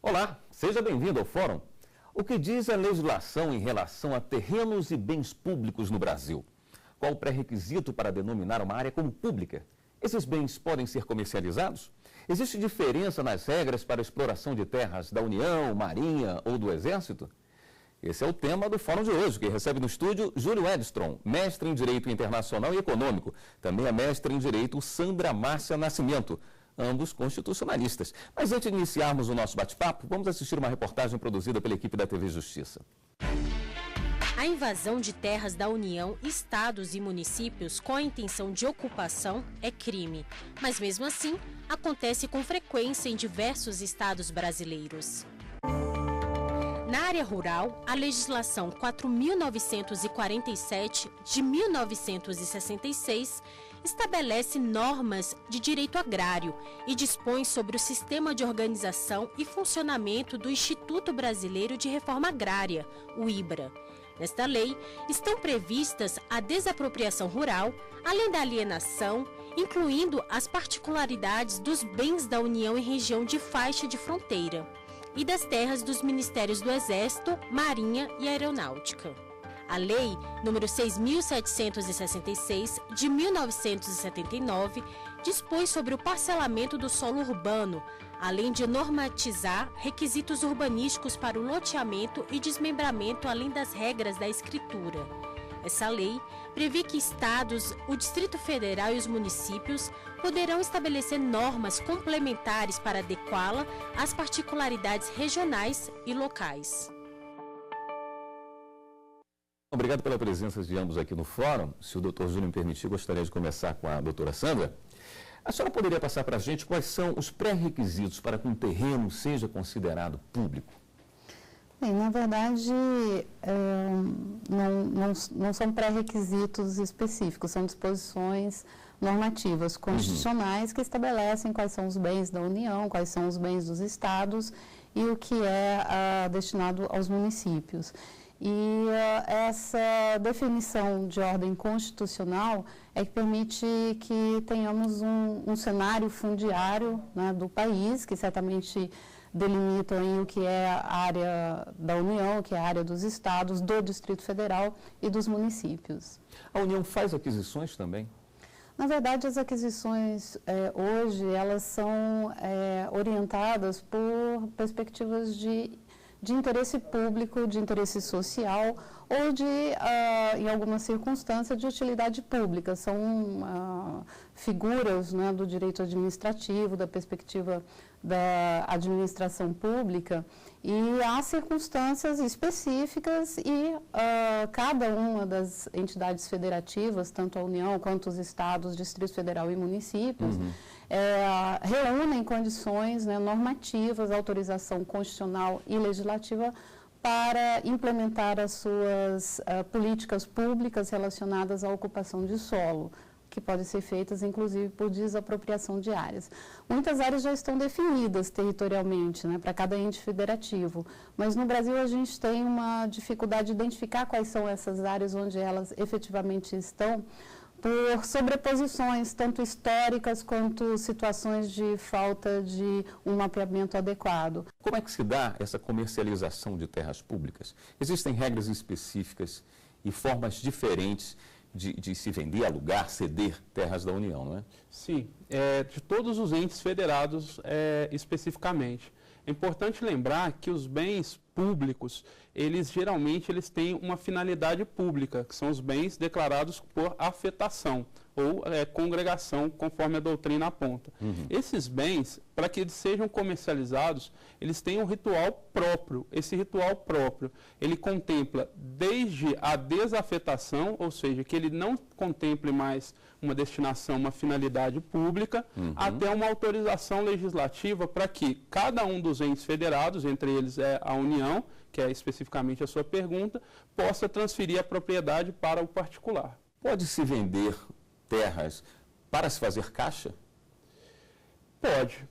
Olá, seja bem-vindo ao Fórum. O que diz a legislação em relação a terrenos e bens públicos no Brasil? Qual o pré-requisito para denominar uma área como pública? Esses bens podem ser comercializados? Existe diferença nas regras para a exploração de terras da União, Marinha ou do Exército? Esse é o tema do Fórum de hoje, que recebe no estúdio Júlio Edstrom, mestre em Direito Internacional e Econômico. Também é mestre em Direito Sandra Márcia Nascimento, ambos constitucionalistas. Mas antes de iniciarmos o nosso bate-papo, vamos assistir uma reportagem produzida pela equipe da TV Justiça. A invasão de terras da União, estados e municípios com a intenção de ocupação é crime. Mas mesmo assim, acontece com frequência em diversos estados brasileiros. Na área rural, a legislação 4.947 de 1966 estabelece normas de direito agrário e dispõe sobre o sistema de organização e funcionamento do Instituto Brasileiro de Reforma Agrária, o IBRA. Nesta lei, estão previstas a desapropriação rural, além da alienação, incluindo as particularidades dos bens da União em região de faixa de fronteira e das terras dos Ministérios do Exército, Marinha e Aeronáutica. A Lei nº 6.766, de 1979, dispõe sobre o parcelamento do solo urbano, além de normatizar requisitos urbanísticos para o loteamento e desmembramento, além das regras da escritura. Essa lei prevê que estados, o Distrito Federal e os municípios poderão estabelecer normas complementares para adequá-la às particularidades regionais e locais. Obrigado pela presença de ambos aqui no Fórum. Se o doutor Júlio me permitir, gostaria de começar com a doutora Sandra. A senhora poderia passar para a gente quais são os pré-requisitos para que um terreno seja considerado público? Bem, na verdade, não são pré-requisitos específicos, são disposições normativas constitucionais que estabelecem quais são os bens da União, quais são os bens dos estados e o que é destinado aos municípios. E essa definição de ordem constitucional é que permite que tenhamos um cenário fundiário, né, do país, que certamente delimitam aí o que é a área da União, o que é a área dos estados, do Distrito Federal e dos municípios. A União faz aquisições também? Na verdade, as aquisições hoje, elas são orientadas por perspectivas de interesse público, de interesse social ou em alguma circunstância, de utilidade pública. São figuras, né, do direito administrativo, da perspectiva da administração pública, e há circunstâncias específicas e cada uma das entidades federativas, tanto a União quanto os estados, Distrito Federal e municípios, reúnem condições, né, normativas, autorização constitucional e legislativa para implementar as suas políticas públicas relacionadas à ocupação de solo, que podem ser feitas, inclusive, por desapropriação de áreas. Muitas áreas já estão definidas territorialmente, né, para cada ente federativo, mas no Brasil a gente tem uma dificuldade de identificar quais são essas áreas onde elas efetivamente estão, por sobreposições, tanto históricas quanto situações de falta de um mapeamento adequado. Como é que se dá essa comercialização de terras públicas? Existem regras específicas e formas diferentes de se vender, alugar, ceder terras da União, não é? Sim, de todos os entes federados especificamente. É importante lembrar que os bens públicos, geralmente têm uma finalidade pública, que são os bens declarados por afetação ou congregação, conforme a doutrina aponta. Esses bens, para que eles sejam comercializados, eles têm um ritual próprio. Esse ritual próprio, ele contempla desde a desafetação, ou seja, que ele não contemple mais uma destinação, uma finalidade pública, até uma autorização legislativa para que cada um dos entes federados, entre eles a União, que é especificamente a sua pergunta, possa transferir a propriedade para o particular. Pode-se vender terras para se fazer caixa?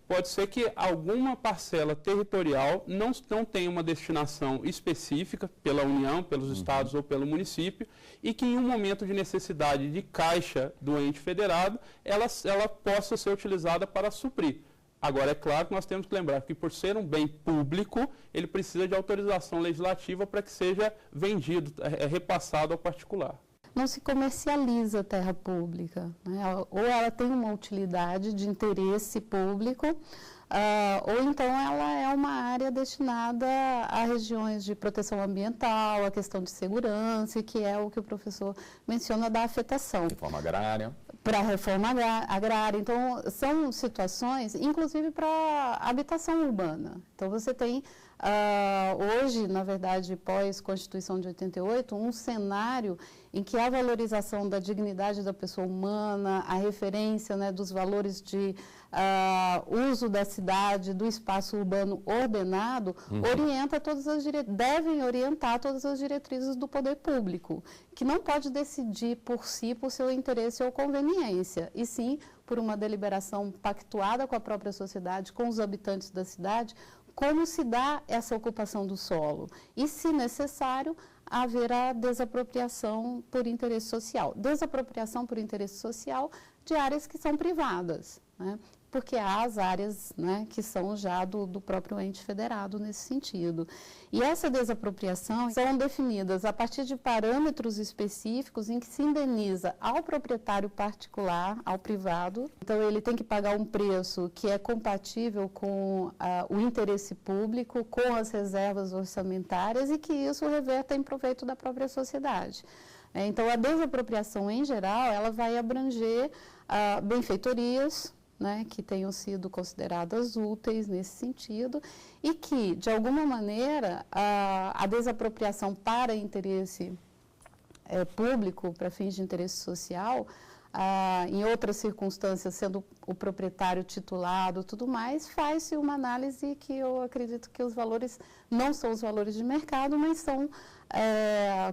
Pode ser que alguma parcela territorial não tenha uma destinação específica pela União, pelos estados ou pelo município, e que em um momento de necessidade de caixa do ente federado, ela possa ser utilizada para suprir Agora, é claro que nós temos que lembrar que, por ser um bem público, ele precisa de autorização legislativa para que seja vendido, repassado ao particular. Não se comercializa terra pública, né? Ou ela tem uma utilidade de interesse público, ou então ela é uma área destinada a regiões de proteção ambiental, a questão de segurança, que é o que o professor menciona da afetação. Reforma agrária. Para a reforma agrária. Então, são situações, inclusive para habitação urbana. Então, você tem, hoje, na verdade, pós-Constituição de 88, um cenário em que a valorização da dignidade da pessoa humana, a referência, né, dos valores de uso da cidade, do espaço urbano ordenado, devem orientar todas as diretrizes do poder público, que não pode decidir por si, por seu interesse ou conveniência, e sim por uma deliberação pactuada com a própria sociedade, com os habitantes da cidade, como se dá essa ocupação do solo. E, se necessário, haverá desapropriação por interesse social. Desapropriação por interesse social de áreas que são privadas, né? Porque há as áreas, né, que são já do próprio ente federado nesse sentido. E essa desapropriação são definidas a partir de parâmetros específicos em que se indeniza ao proprietário particular, ao privado. Então, ele tem que pagar um preço que é compatível com o interesse público, com as reservas orçamentárias e que isso reverta em proveito da própria sociedade. Então, a desapropriação, em geral, ela vai abranger benfeitorias, né, que tenham sido consideradas úteis nesse sentido e que, de alguma maneira, a desapropriação para interesse público, para fins de interesse social, em outras circunstâncias, sendo o proprietário titulado, tudo mais, faz-se uma análise que eu acredito que os valores não são os valores de mercado, mas são,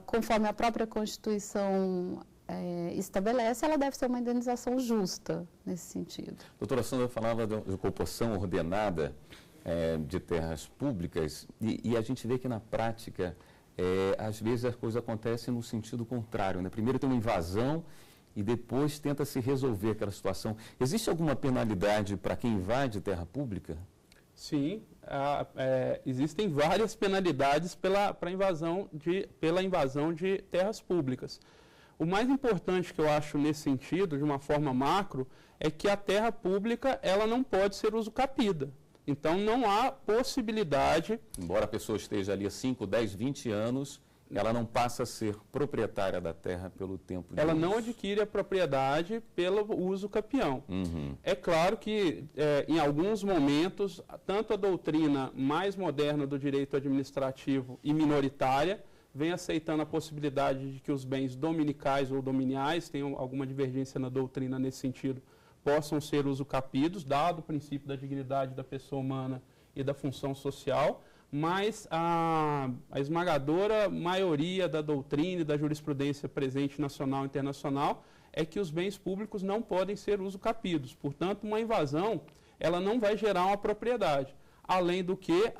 conforme a própria Constituição estabelece, ela deve ser uma indenização justa nesse sentido. Doutora Sandra falava de ocupação ordenada de terras públicas e a gente vê que na prática, às vezes as coisas acontecem no sentido contrário, né? Primeiro tem uma invasão e depois tenta se resolver aquela situação. Existe alguma penalidade para quem invade terra pública? Sim, existem várias penalidades pela invasão de terras públicas. O mais importante que eu acho nesse sentido, de uma forma macro, é que a terra pública ela não pode ser usucapida. Então, não há possibilidade... Embora a pessoa esteja ali há 5, 10, 20 anos, ela não passa a ser proprietária da terra pelo tempo de Ela uso. não adquire a propriedade pelo uso capião. É claro que, em alguns momentos, tanto a doutrina mais moderna do direito administrativo e minoritária, vem aceitando a possibilidade de que os bens dominicais ou dominiais, tenham alguma divergência na doutrina nesse sentido, possam ser usucapidos, dado o princípio da dignidade da pessoa humana e da função social, mas a esmagadora maioria da doutrina e da jurisprudência presente nacional e internacional é que os bens públicos não podem ser usucapidos. Portanto, uma invasão ela não vai gerar uma propriedade. Além do que,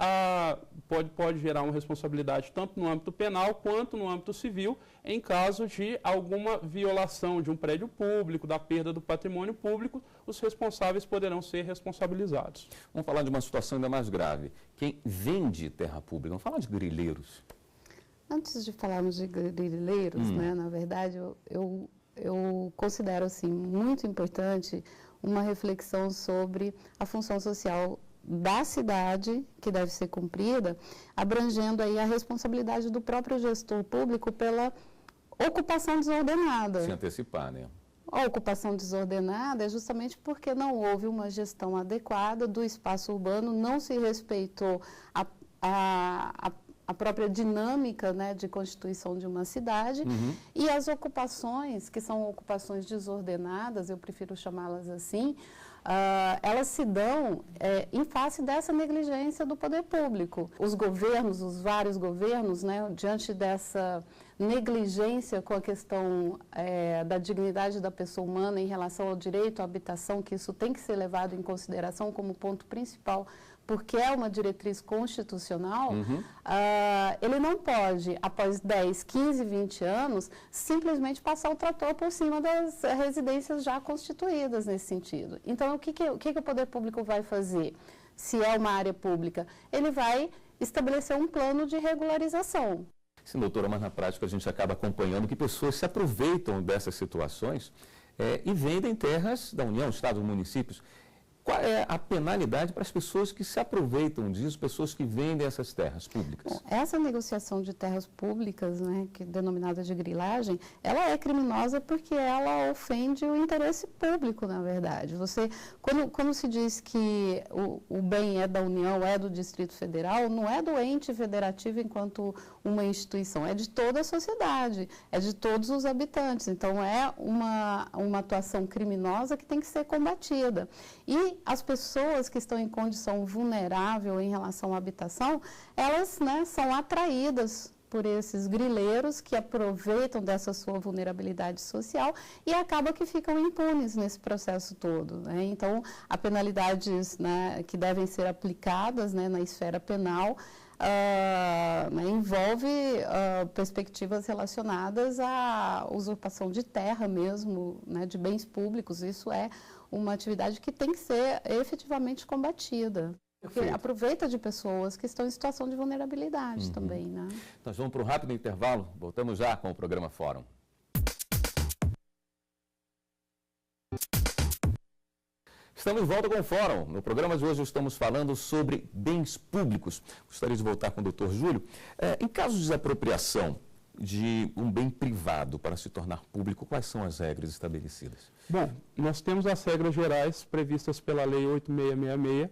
pode gerar uma responsabilidade tanto no âmbito penal quanto no âmbito civil, em caso de alguma violação de um prédio público, da perda do patrimônio público, os responsáveis poderão ser responsabilizados. Vamos falar de uma situação ainda mais grave. Quem vende terra pública, vamos falar de grileiros. Antes de falarmos de grileiros, né, na verdade, eu considero assim, muito importante uma reflexão sobre a função social da cidade, que deve ser cumprida, abrangendo aí a responsabilidade do próprio gestor público pela ocupação desordenada. Se antecipar, né? A ocupação desordenada é justamente porque não houve uma gestão adequada do espaço urbano, não se respeitou a própria dinâmica, né, de constituição de uma cidade, e as ocupações, que são ocupações desordenadas, eu prefiro chamá-las assim, elas se dão em face dessa negligência do poder público. Os governos, os vários governos, né, diante dessa negligência com a questão da dignidade da pessoa humana em relação ao direito à habitação, que isso tem que ser levado em consideração como ponto principal porque é uma diretriz constitucional, ele não pode, após 10, 15, 20 anos, simplesmente passar o trator por cima das residências já constituídas nesse sentido. Então, o que o poder público vai fazer? Se é uma área pública, ele vai estabelecer um plano de regularização. Sim, doutora, mas na prática a gente acaba acompanhando que pessoas se aproveitam dessas situações e vendem terras da União, Estados, municípios. Qual é a penalidade para as pessoas que se aproveitam disso, pessoas que vendem essas terras públicas? Bom, essa negociação de terras públicas, né, que é denominada de grilagem, ela é criminosa porque ela ofende o interesse público, na verdade. Quando se diz que o bem é da União, é do Distrito Federal, não é do ente federativo enquanto uma instituição, é de toda a sociedade, é de todos os habitantes. Então, é uma atuação criminosa que tem que ser combatida. E as pessoas que estão em condição vulnerável em relação à habitação, elas, né, são atraídas por esses grileiros que aproveitam dessa sua vulnerabilidade social e acaba que ficam impunes nesse processo todo, né? Então, há penalidades, né, que devem ser aplicadas, né, na esfera penal, envolve perspectivas relacionadas à usurpação de terra mesmo, né, de bens públicos. Isso é uma atividade que tem que ser efetivamente combatida. Porque aproveita de pessoas que estão em situação de vulnerabilidade também, né? Nós vamos para um rápido intervalo, voltamos já com o programa Fórum. Estamos de volta com o Fórum. No programa de hoje estamos falando sobre bens públicos. Gostaria de voltar com o Dr. Júlio. Em caso de desapropriação de um bem privado para se tornar público, quais são as regras estabelecidas? Bom, nós temos as regras gerais previstas pela Lei 8666,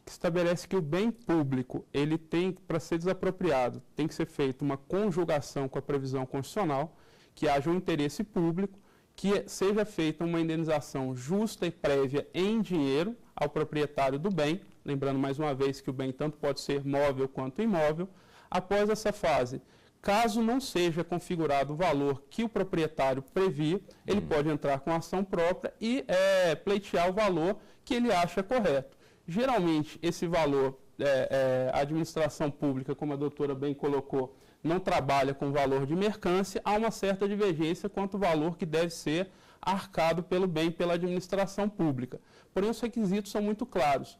que estabelece que o bem público, ele tem, para ser desapropriado, tem que ser feita uma conjugação com a previsão constitucional, que haja um interesse público, que seja feita uma indenização justa e prévia em dinheiro ao proprietário do bem, lembrando mais uma vez que o bem tanto pode ser móvel quanto imóvel. Após essa fase, caso não seja configurado o valor que o proprietário previa, ele pode entrar com ação própria e pleitear o valor que ele acha correto. Geralmente, esse valor, a administração pública, como a doutora bem colocou, não trabalha com valor de mercância, há uma certa divergência quanto ao valor que deve ser arcado pelo bem pela administração pública. Porém, os requisitos são muito claros.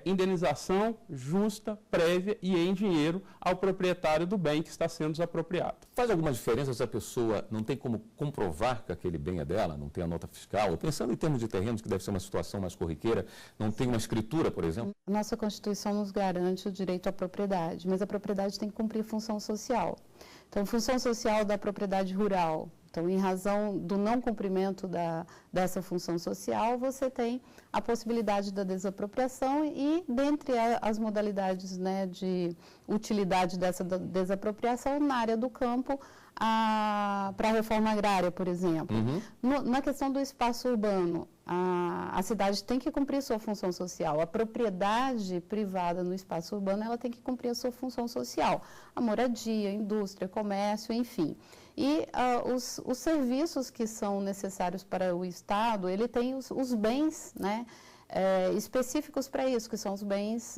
Indenização justa, prévia e em dinheiro ao proprietário do bem que está sendo desapropriado. Faz alguma diferença se a pessoa não tem como comprovar que aquele bem é dela, não tem a nota fiscal? Ou pensando em termos de terrenos, que deve ser uma situação mais corriqueira, não tem uma escritura, por exemplo? Nossa Constituição nos garante o direito à propriedade, mas a propriedade tem que cumprir função social. Então, função social da propriedade rural. Então, em razão do não cumprimento dessa função social, você tem a possibilidade da desapropriação e, dentre as modalidades, né, de utilidade dessa desapropriação, na área do campo, para a reforma agrária, por exemplo. Na questão do espaço urbano, a cidade tem que cumprir sua função social. A propriedade privada no espaço urbano, ela tem que cumprir a sua função social. A moradia, a indústria, comércio, enfim. E os serviços que são necessários para o Estado, ele tem os bens, né, específicos para isso, que são os bens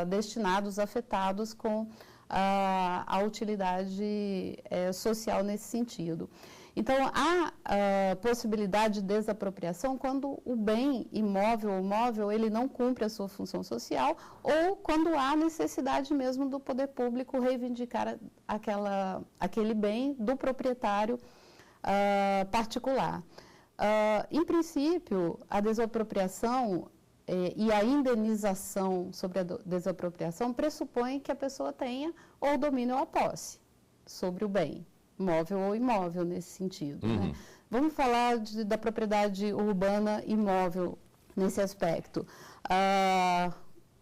destinados, afetados com a utilidade social nesse sentido. Então, há possibilidade de desapropriação quando o bem imóvel ou móvel ele não cumpre a sua função social ou quando há necessidade mesmo do poder público reivindicar aquele bem do proprietário particular. Em princípio, a desapropriação e a indenização sobre a desapropriação pressupõe que a pessoa tenha ou domínio ou a posse sobre o bem, móvel ou imóvel nesse sentido. Né? Vamos falar da propriedade urbana imóvel nesse aspecto.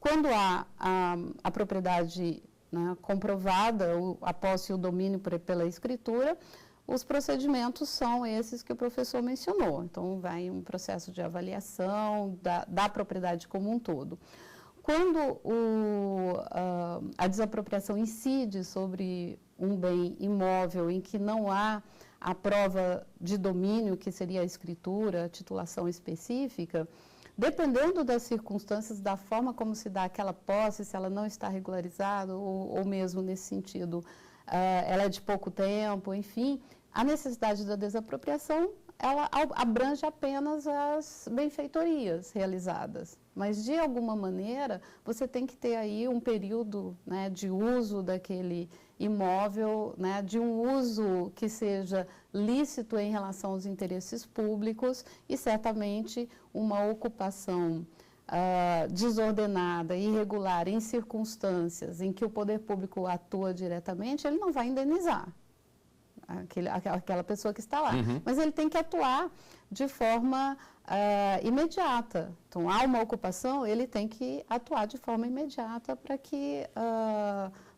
Quando há a propriedade, né, comprovada, a posse e o domínio pela escritura, os procedimentos são esses que o professor mencionou. Então, vai um processo de avaliação da propriedade como um todo. Quando a desapropriação incide sobre um bem imóvel em que não há a prova de domínio, que seria a escritura, a titulação específica, dependendo das circunstâncias, da forma como se dá aquela posse, se ela não está regularizada ou mesmo nesse sentido, ela é de pouco tempo, enfim, a necessidade da desapropriação, ela abrange apenas as benfeitorias realizadas. Mas, de alguma maneira, você tem que ter aí um período, né, de uso daquele imóvel, né, de um uso que seja lícito em relação aos interesses públicos e, certamente, uma ocupação desordenada, irregular, em circunstâncias em que o poder público atua diretamente, ele não vai indenizar aquela pessoa que está lá. Mas ele tem que atuar de forma imediata. Então, há uma ocupação, ele tem que atuar de forma imediata para que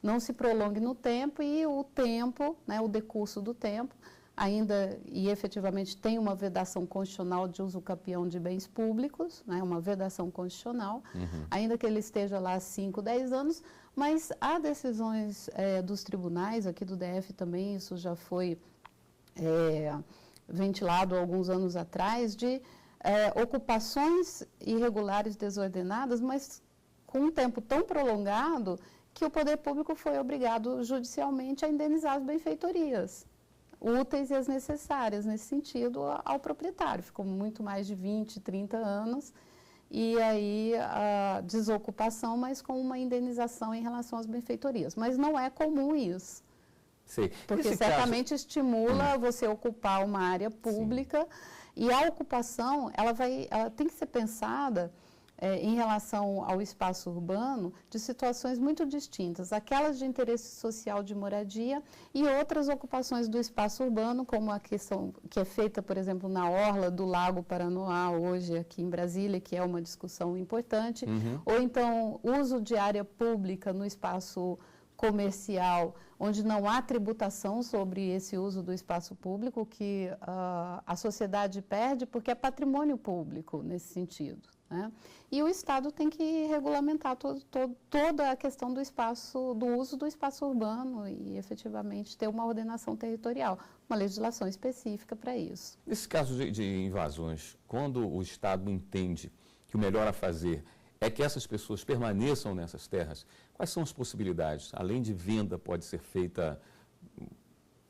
não se prolongue no tempo e o tempo, né, o decurso do tempo, ainda e efetivamente tem uma vedação constitucional de uso capião de bens públicos, né, uma vedação constitucional, ainda que ele esteja lá há 5, 10 anos, mas há decisões dos tribunais, aqui do DF também, isso já foi ventilado há alguns anos atrás, de ocupações irregulares desordenadas, mas com um tempo tão prolongado que o poder público foi obrigado judicialmente a indenizar as benfeitorias úteis e as necessárias nesse sentido ao proprietário. Ficou muito mais de 20, 30 anos e aí a desocupação, mas com uma indenização em relação às benfeitorias. Mas não é comum isso. Sim. Porque Esse certamente caso... estimula você ocupar uma área pública. Sim. E a ocupação, ela tem que ser pensada em relação ao espaço urbano de situações muito distintas, aquelas de interesse social de moradia e outras ocupações do espaço urbano, como a questão que é feita, por exemplo, na orla do Lago Paranoá, hoje aqui em Brasília, que é uma discussão importante, ou então uso de área pública no espaço comercial, onde não há tributação sobre esse uso do espaço público, que a sociedade perde porque é patrimônio público nesse sentido, né? E o Estado tem que regulamentar toda a questão do espaço, do uso do espaço urbano e efetivamente ter uma ordenação territorial, uma legislação específica para isso. Nesse caso de invasões, quando o Estado entende que o melhor a fazer é que essas pessoas permaneçam nessas terras, quais são as possibilidades? Além de venda, pode ser feita,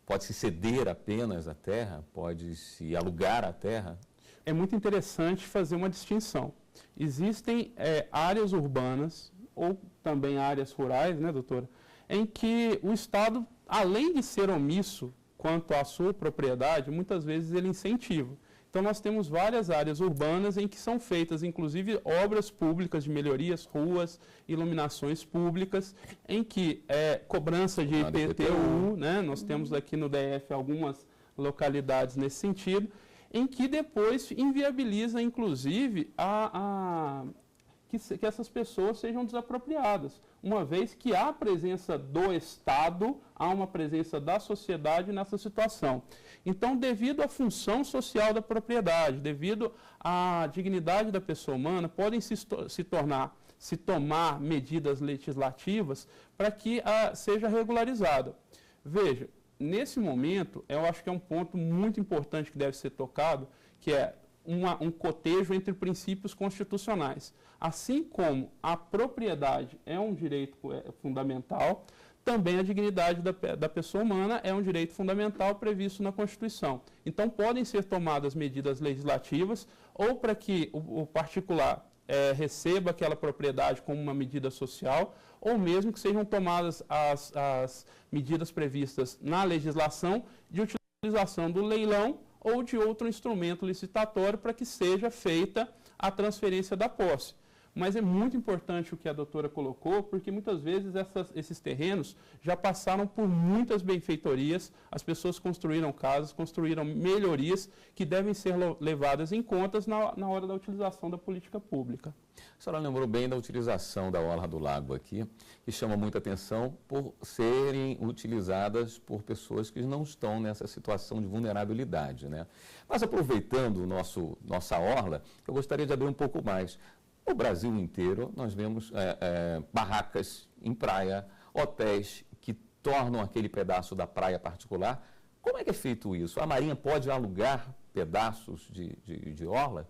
pode-se ceder apenas a terra, pode-se alugar a terra? É muito interessante fazer uma distinção. Existem áreas urbanas ou também áreas rurais, né, doutora, em que o Estado, além de ser omisso quanto à sua propriedade, muitas vezes ele incentiva. Então, nós temos várias áreas urbanas em que são feitas, inclusive, obras públicas de melhorias, ruas, iluminações públicas, em que cobrança de IPTU, né? Nós temos aqui no DF algumas localidades nesse sentido, em que depois inviabiliza, inclusive, que essas pessoas sejam desapropriadas, uma vez que há presença do Estado, há uma presença da sociedade nessa situação. Então, devido à função social da propriedade, devido à dignidade da pessoa humana, podem se tomar medidas legislativas para que seja regularizada. Veja, nesse momento, eu acho que é um ponto muito importante que deve ser tocado, que é um cotejo entre princípios constitucionais. Assim como a propriedade é um direito fundamental, também a dignidade da pessoa humana é um direito fundamental previsto na Constituição. Então, podem ser tomadas medidas legislativas ou para que o particular receba aquela propriedade como uma medida social, ou mesmo que sejam tomadas as medidas previstas na legislação de utilização do leilão ou de outro instrumento licitatório para que seja feita a transferência da posse. Mas é muito importante o que a doutora colocou, porque muitas vezes esses terrenos já passaram por muitas benfeitorias, as pessoas construíram casas, construíram melhorias que devem ser levadas em conta na hora da utilização da política pública. A senhora lembrou bem da utilização da Orla do Lago aqui, que chama muita atenção por serem utilizadas por pessoas que não estão nessa situação de vulnerabilidade, né? Mas aproveitando nossa orla, eu gostaria de abrir um pouco mais. No Brasil inteiro, nós vemos barracas em praia, hotéis que tornam aquele pedaço da praia particular. Como é que é feito isso? A Marinha pode alugar pedaços de orla?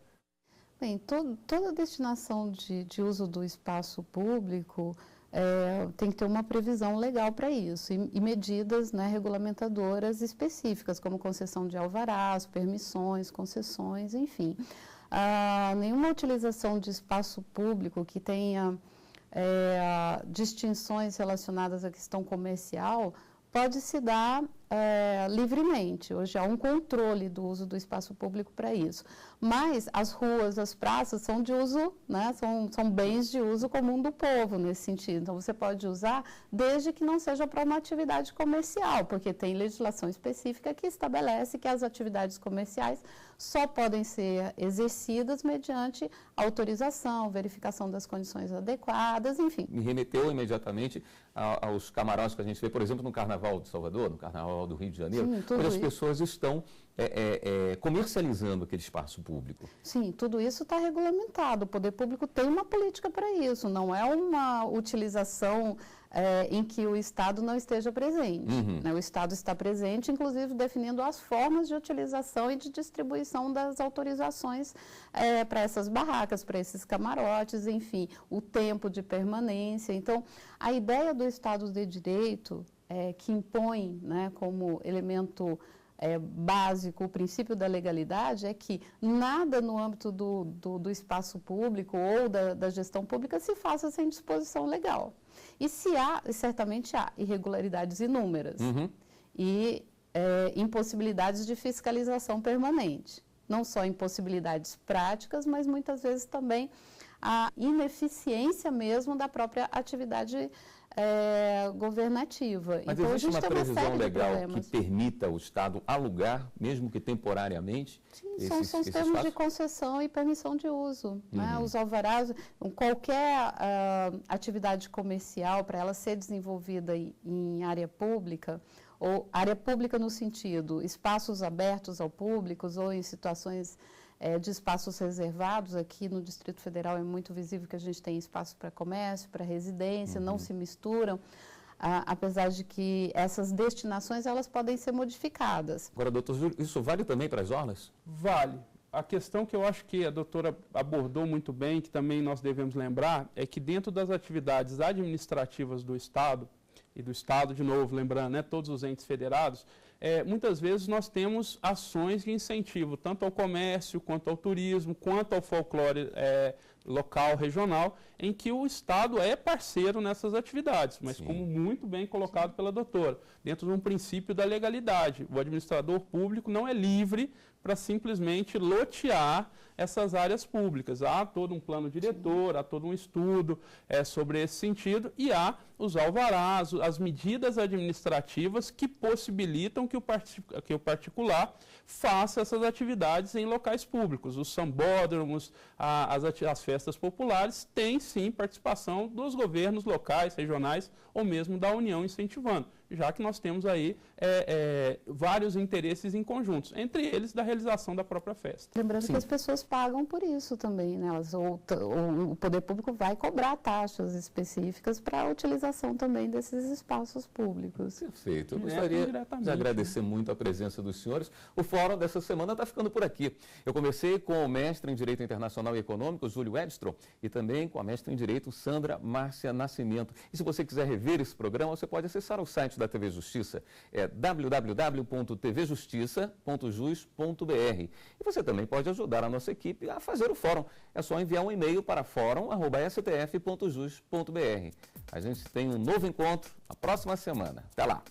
Bem, toda destinação de uso do espaço público tem que ter uma previsão legal para isso e medidas, né, regulamentadoras específicas, como concessão de alvarás, permissões, concessões, enfim. Nenhuma utilização de espaço público que tenha distinções relacionadas à questão comercial pode se dar livremente. Hoje há um controle do uso do espaço público para isso. Mas as ruas, as praças são de uso, né, são bens de uso comum do povo nesse sentido. Então, você pode usar desde que não seja para uma atividade comercial, porque tem legislação específica que estabelece que as atividades comerciais só podem ser exercidas mediante autorização, verificação das condições adequadas, enfim. Me remeteu imediatamente aos camarotes que a gente vê, por exemplo, no Carnaval de Salvador, no Carnaval do Rio de Janeiro, onde as pessoas estão comercializando aquele espaço público. Sim, tudo isso está regulamentado. O poder público tem uma política para isso, não é uma utilização em que o Estado não esteja presente. Né? O Estado está presente, inclusive definindo as formas de utilização e de distribuição das autorizações para essas barracas, para esses camarotes, enfim, o tempo de permanência. Então, a ideia do Estado de Direito, que impõe, né, como elemento básico o princípio da legalidade, é que nada no âmbito do espaço público ou da gestão pública se faça sem disposição legal. E certamente há irregularidades inúmeras e impossibilidades de fiscalização permanente. Não só impossibilidades práticas, mas muitas vezes também a ineficiência mesmo da própria atividade governativa. Mas então, existe uma previsão legal que permita o Estado alugar, mesmo que temporariamente? Sim, são os termos de concessão e permissão de uso. Né? Os alvarás, qualquer atividade comercial, para ela ser desenvolvida em área pública, ou área pública no sentido espaços abertos ao público ou em situações de espaços reservados. Aqui no Distrito Federal é muito visível que a gente tem espaço para comércio, para residência, não se misturam, apesar de que essas destinações elas podem ser modificadas. Agora, doutor Júlio, isso vale também para as orlas? Vale. A questão que eu acho que a doutora abordou muito bem, que também nós devemos lembrar, é que dentro das atividades administrativas do Estado, e do Estado, de novo, lembrando, né, todos os entes federados, muitas vezes nós temos ações de incentivo, tanto ao comércio, quanto ao turismo, quanto ao folclore local, regional, em que o Estado é parceiro nessas atividades, mas como muito bem colocado pela doutora, dentro de um princípio da legalidade. O administrador público não é livre para simplesmente lotear essas áreas públicas. Há todo um plano diretor, há todo um estudo sobre esse sentido e há os alvarás, as medidas administrativas que possibilitam que o particular faça essas atividades em locais públicos. Os sambódromos, as festas populares têm sim participação dos governos locais, regionais ou mesmo da União incentivando, já que nós temos aí vários interesses em conjuntos, entre eles da realização da própria festa. Lembrando que as pessoas pagam por isso também, né? O poder público vai cobrar taxas específicas para a utilização também desses espaços públicos. Perfeito. Eu gostaria de agradecer muito a presença dos senhores. O fórum dessa semana está ficando por aqui. Eu comecei com o mestre em Direito Internacional e Econômico, Júlio Edstrom, e também com a mestre em Direito, Sandra Márcia Nascimento. E se você quiser rever esse programa, você pode acessar o site da TV Justiça, www.tvjustiça.jus.br. E você também pode ajudar a nossa equipe a fazer o fórum. É só enviar um e-mail para fórum@stf.jus.br. A gente tem um novo encontro na próxima semana. Até lá!